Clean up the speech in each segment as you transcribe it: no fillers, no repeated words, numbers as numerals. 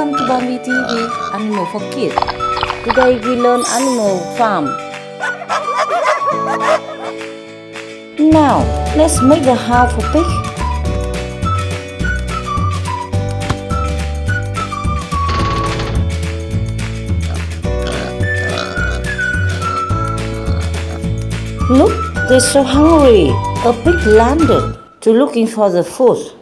Welcome to BonBi TV, Animal for Kids. Today we learn Animal Farm. Now, let's make the house for pig. Look, they're so hungry. A pig landed to looking for the food.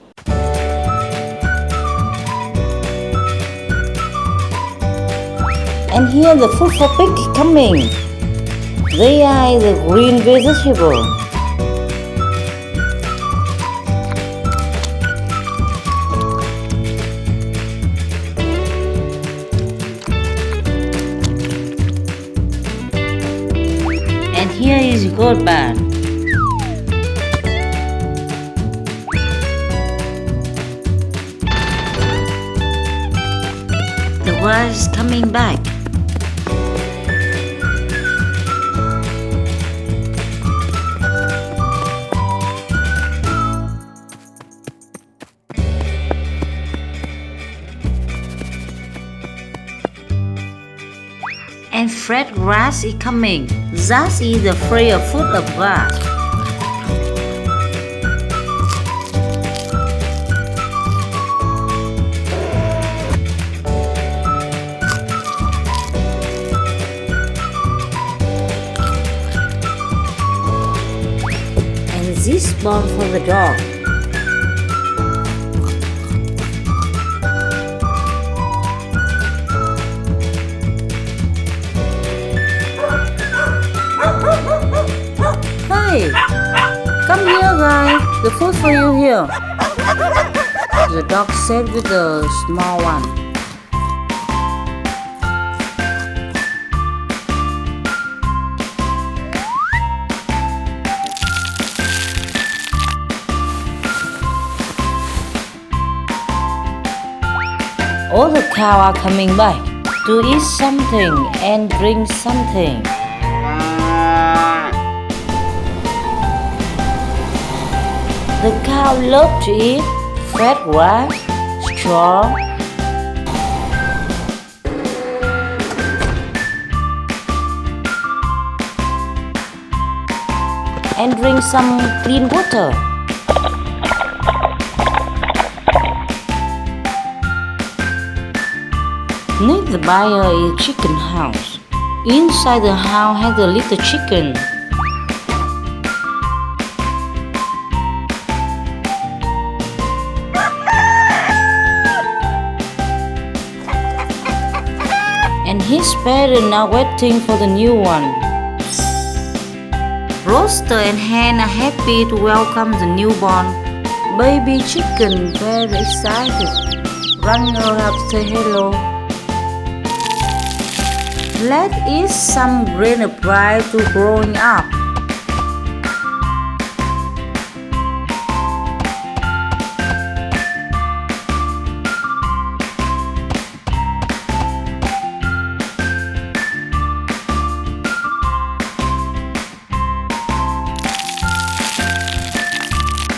And here the food for pig is coming. They are the green vegetable. And here is goat barn. The wife is coming back. And fresh grass is coming. That is the free food of grass. And this bone for the dog. Hey, come here guys, the food for you here. The dog said with the small one. All the cows are coming back to eat something and drink something. The cow love to eat fresh grass, straw, and drink some clean water. Next the buyer is chicken house. Inside the house has a little chicken. And his parents are waiting for the new one. Rooster and hen are happy to welcome the newborn baby chicken, very excited. Run around, say hello. Let's eat some grain prior to growing up.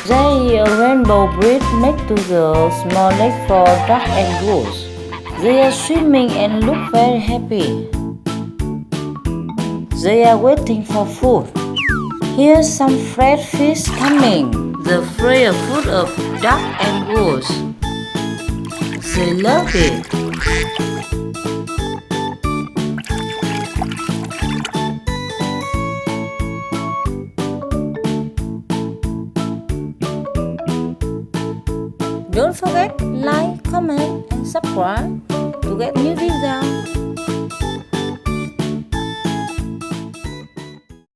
They a rainbow breed next to the small lake for duck and goose. They are swimming and look very happy. They are waiting for food. Here's some fresh fish coming. The free food of duck and goose. They love it. Don't forget like, comment and subscribe to get new videos.